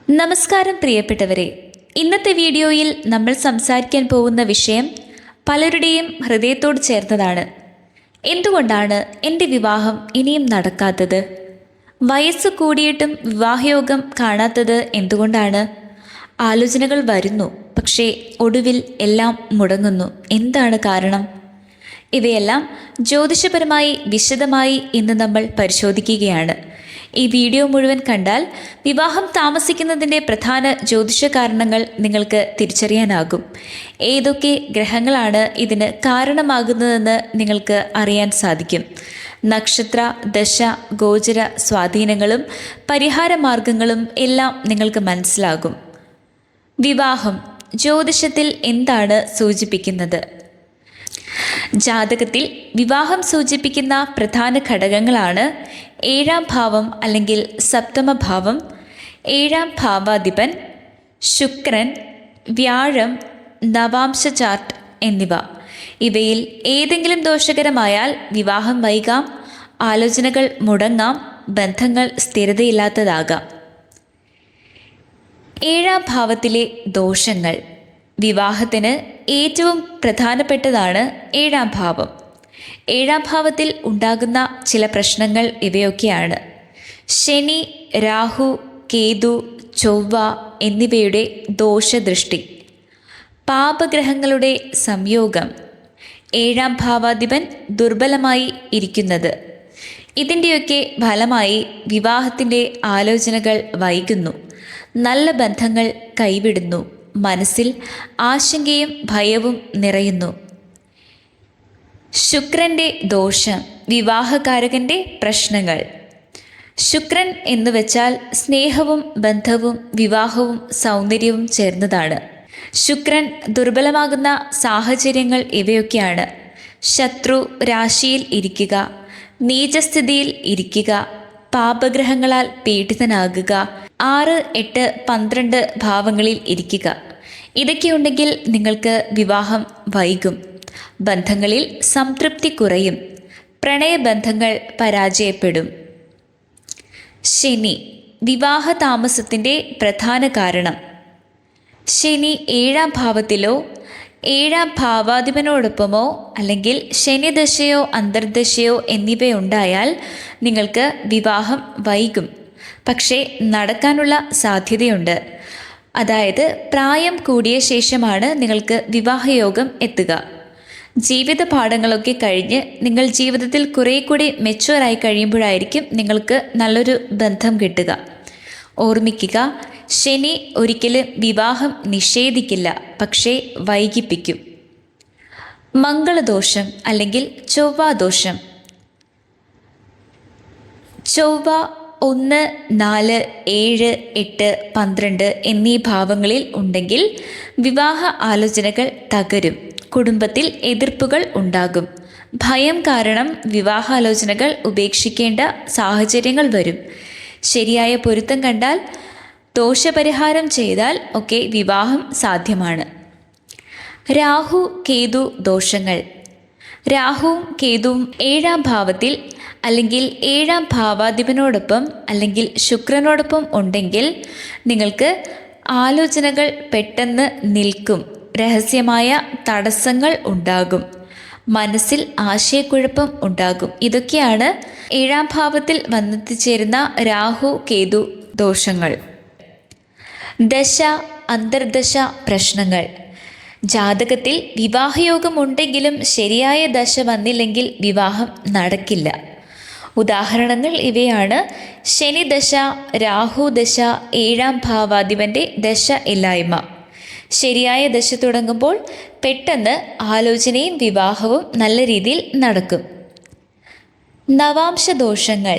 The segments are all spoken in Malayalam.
നമസ്കാരം പ്രിയപ്പെട്ടവരെ, ഇന്നത്തെ വീഡിയോയിൽ നമ്മൾ സംസാരിക്കാൻ പോകുന്ന വിഷയം പലരുടെയും ഹൃദയത്തോട് ചേർന്നതാണ്. എന്തുകൊണ്ടാണ് എൻ്റെ വിവാഹം ഇനിയും നടക്കാത്തത്? വയസ്സ് കൂടിയിട്ടും വിവാഹയോഗം കാണാത്തത് എന്തുകൊണ്ടാണ്? ആലോചനകൾ വരുന്നു, പക്ഷേ ഒടുവിൽ എല്ലാം മുടങ്ങുന്നു. എന്താണ് കാരണം? ഇവയെല്ലാം ജ്യോതിഷപരമായി വിശദമായി ഇന്ന് നമ്മൾ പരിശോധിക്കുകയാണ്. ഈ വീഡിയോ മുഴുവൻ കണ്ടാൽ വിവാഹം താമസിക്കുന്നതിൻ്റെ പ്രധാന ജ്യോതിഷ കാരണങ്ങൾ നിങ്ങൾക്ക് തിരിച്ചറിയാനാകും. ഏതൊക്കെ ഗ്രഹങ്ങളാണ് ഇതിന് കാരണമാകുന്നതെന്ന് നിങ്ങൾക്ക് അറിയാൻ സാധിക്കും. നക്ഷത്ര, ദശ, ഗോചര സ്വാധീനങ്ങളും പരിഹാര മാർഗങ്ങളും എല്ലാം നിങ്ങൾക്ക് മനസ്സിലാകും. വിവാഹം ജ്യോതിഷത്തിൽ എന്താണ് സൂചിപ്പിക്കുന്നത്? ജാതകത്തിൽ വിവാഹം സൂചിപ്പിക്കുന്ന പ്രധാന ഘടകങ്ങളാണ് ഏഴാം ഭാവം അല്ലെങ്കിൽ സപ്തമഭാവം, ഏഴാം ഭാവാധിപൻ, ശുക്രൻ, വ്യാഴം, നവാംശ ചാർട്ട് എന്നിവ. ഇവയിൽ ഏതെങ്കിലും ദോഷകരമായാൽ വിവാഹം വൈകാം, ആലോചനകൾ മുടങ്ങാം, ബന്ധങ്ങൾ സ്ഥിരതയില്ലാത്തതാകാം. ഏഴാം ഭാവത്തിലെ ദോഷങ്ങൾ. വിവാഹത്തിന് ഏറ്റവും പ്രധാനപ്പെട്ടതാണ് ഏഴാം ഭാവം. ഏഴാം ഭാവത്തിൽ ഉണ്ടാകുന്ന ചില പ്രശ്നങ്ങൾ ഇവയൊക്കെയാണ്: ശനി, രാഹു, കേതു, ചൊവ്വ എന്നിവയുടെ ദോഷദൃഷ്ടി, പാപഗ്രഹങ്ങളുടെ സംയോഗം, ഏഴാം ഭാവാധിപൻ ദുർബലമായി ഇരിക്കുന്നത്. ഇതിൻ്റെയൊക്കെ ഫലമായി വിവാഹത്തിൻ്റെ ആലോചനകൾ വൈകുന്നു, നല്ല ബന്ധങ്ങൾ കൈവിടുന്നു, മനസ്സിൽ ആശങ്കയും ഭയവും നിറയുന്നു. ശുക്രൻ്റെ ദോഷം. വിവാഹകാരകൻ്റെ പ്രശ്നങ്ങൾ. ശുക്രൻ എന്ന് വെച്ചാൽ സ്നേഹവും ബന്ധവും വിവാഹവും സൗന്ദര്യവും ചേർന്നതാണ്. ശുക്രൻ ദുർബലമാകുന്ന സാഹചര്യങ്ങൾ ഇവയൊക്കെയാണ്: ശത്രു രാശിയിൽ ഇരിക്കുക, നീചസ്ഥിതിയിൽ ഇരിക്കുക, പാപഗ്രഹങ്ങളാൽ പീഡിതനാകുക, 6, 8, 12 ഭാവങ്ങളിൽ ഇരിക്കുക. ഇതൊക്കെയുണ്ടെങ്കിൽ നിങ്ങൾക്ക് വിവാഹം വൈകും, ബന്ധങ്ങളിൽ സംതൃപ്തി കുറയും, പ്രണയബന്ധങ്ങൾ പരാജയപ്പെടും. ശനി വിവാഹ താമസത്തിൻ്റെ പ്രധാന കാരണം. ശനി ഏഴാം ഭാവത്തിലോ ഏഴാം ഭാവാധിപനോടൊപ്പമോ അല്ലെങ്കിൽ ശനിദശയോ അന്തർദശയോ എന്നിവയുണ്ടായാൽ നിങ്ങൾക്ക് വിവാഹം വൈകും, പക്ഷേ നടക്കാനുള്ള സാധ്യതയുണ്ട്. അതായത് പ്രായം കൂടിയ ശേഷമാണ് നിങ്ങൾക്ക് വിവാഹയോഗം എത്തുക. ജീവിത പാഠങ്ങളൊക്കെ കഴിഞ്ഞ് നിങ്ങൾ ജീവിതത്തിൽ കുറേ കൂടി മെച്ചുവറായി കഴിയുമ്പോഴായിരിക്കും നിങ്ങൾക്ക് നല്ലൊരു ബന്ധം കിട്ടുക. ഓർമ്മിക്കുക, ശനി ഒരിക്കലും വിവാഹം നിഷേധിക്കില്ല, പക്ഷേ വൈകിപ്പിക്കും. മംഗളദോഷം അല്ലെങ്കിൽ ചൊവ്വാദോഷം. ചൊവ്വ 1, 4, 7, 8, 12 എന്നീ ഭാവങ്ങളിൽ ഉണ്ടെങ്കിൽ വിവാഹ ആലോചനകൾ തകരും, കുടുംബത്തിൽ എതിർപ്പുകൾ ഉണ്ടാകും, ഭയം കാരണം വിവാഹാലോചനകൾ ഉപേക്ഷിക്കേണ്ട സാഹചര്യങ്ങൾ വരും. ശരിയായ പൊരുത്തം കണ്ടാൽ, ദോഷപരിഹാരം ചെയ്താൽ ഒക്കെ വിവാഹം സാധ്യമാണ്. രാഹു, കേതു ദോഷങ്ങൾ. രാഹുവും കേതുവും ഏഴാം ഭാവത്തിൽ അല്ലെങ്കിൽ ഏഴാം ഭാവാധിപനോടൊപ്പം അല്ലെങ്കിൽ ശുക്രനോടൊപ്പം ഉണ്ടെങ്കിൽ നിങ്ങൾക്ക് ആലോചനകൾ പെട്ടെന്ന് നിൽക്കും, രഹസ്യമായ തടസ്സങ്ങൾ ഉണ്ടാകും, മനസ്സിൽ ആശയക്കുഴപ്പം ഉണ്ടാകും. ഇതൊക്കെയാണ് ഏഴാം ഭാവത്തിൽ വന്നെത്തിച്ചേരുന്ന രാഹു കേതു ദോഷങ്ങൾ. ദശ, അന്തർദശ പ്രശ്നങ്ങൾ. ജാതകത്തിൽ വിവാഹയോഗം ഉണ്ടെങ്കിലും ശരിയായ ദശ വന്നില്ലെങ്കിൽ വിവാഹം നടക്കില്ല. ഉദാഹരണങ്ങൾ ഇവയാണ്: ശനിദശ, രാഹുദശ, ഏഴാം ഭാവാധിപൻ്റെ ദശ ഇല്ലായ്മ. ശരിയായ ദശ തുടങ്ങുമ്പോൾ പെട്ടെന്ന് ആലോചനയും വിവാഹവും നല്ല രീതിയിൽ നടക്കും. നവാംശദോഷങ്ങൾ.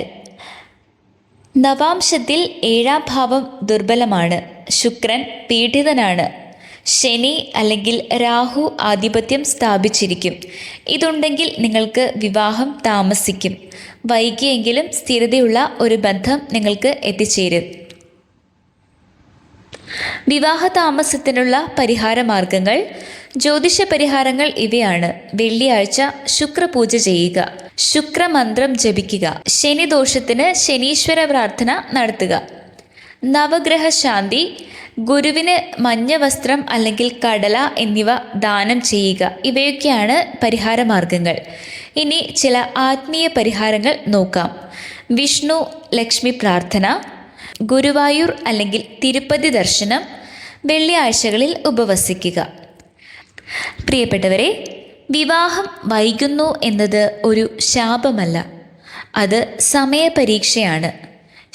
നവാംശത്തിൽ ഏഴാം ഭാവം ദുർബലമാണ്, ശുക്രൻ പീഡിതനാണ്, ശനി അല്ലെങ്കിൽ രാഹു ആധിപത്യം സ്ഥാപിച്ചിരിക്കും. ഇതുണ്ടെങ്കിൽ നിങ്ങൾക്ക് വിവാഹം താമസിക്കും, വൈകിയെങ്കിലും സ്ഥിരതയുള്ള ഒരു ബന്ധം നിങ്ങൾക്ക് എത്തിച്ചേരും. വിവാഹ താമസത്തിനുള്ള പരിഹാര മാർഗങ്ങൾ. ജ്യോതിഷ പരിഹാരങ്ങൾ ഇവയാണ്: വെള്ളിയാഴ്ച ശുക്രപൂജ ചെയ്യുക, ശുക്രമന്ത്രം ജപിക്കുക, ശനിദോഷത്തിന് ശനീശ്വര പ്രാർത്ഥന നടത്തുക, നവഗ്രഹ ശാന്തി, ഗുരുവിന് മഞ്ഞ വസ്ത്രം അല്ലെങ്കിൽ കടല എന്നിവ ദാനം ചെയ്യുക. ഇവയൊക്കെയാണ് പരിഹാരമാർഗങ്ങൾ. ഇനി ചില ആത്മീയ പരിഹാരങ്ങൾ നോക്കാം. വിഷ്ണു ലക്ഷ്മി പ്രാർത്ഥന, ഗുരുവായൂർ അല്ലെങ്കിൽ തിരുപ്പതി ദർശനം, വെള്ളിയാഴ്ചകളിൽ ഉപവസിക്കുക. പ്രിയപ്പെട്ടവരെ, വിവാഹം വൈകുന്നു എന്നത് ഒരു ശാപമല്ല, അത് സമയപരീക്ഷയാണ്.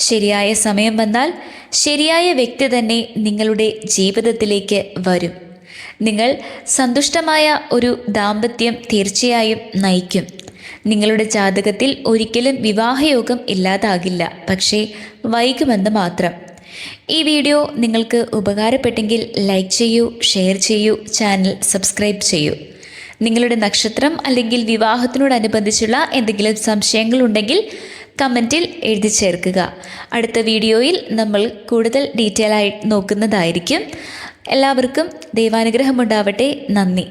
ശരിയായ സമയം വന്നാൽ ശരിയായ വ്യക്തി തന്നെ നിങ്ങളുടെ ജീവിതത്തിലേക്ക് വരും. നിങ്ങൾ സന്തുഷ്ടമായ ഒരു ദാമ്പത്യം തീർച്ചയായും നയിക്കും. നിങ്ങളുടെ ജാതകത്തിൽ ഒരിക്കലും വിവാഹയോഗം ഇല്ലാതാകില്ല, പക്ഷേ വൈകുമെന്ന് മാത്രം. ഈ വീഡിയോ നിങ്ങൾക്ക് ഉപകാരപ്പെട്ടെങ്കിൽ ലൈക്ക് ചെയ്യൂ, ഷെയർ ചെയ്യൂ, ചാനൽ സബ്സ്ക്രൈബ് ചെയ്യൂ. നിങ്ങളുടെ നക്ഷത്രം അല്ലെങ്കിൽ വിവാഹത്തിനോടനുബന്ധിച്ചുള്ള എന്തെങ്കിലും സംശയങ്ങളുണ്ടെങ്കിൽ കമൻറ്റിൽ എഴുതി ചേർക്കുക. അടുത്ത വീഡിയോയിൽ നമ്മൾ കൂടുതൽ ഡീറ്റെയിൽ ആയി നോക്കുന്നതായിരിക്കും. എല്ലാവർക്കും ദൈവാനുഗ്രഹം ഉണ്ടാവട്ടെ. നന്ദി.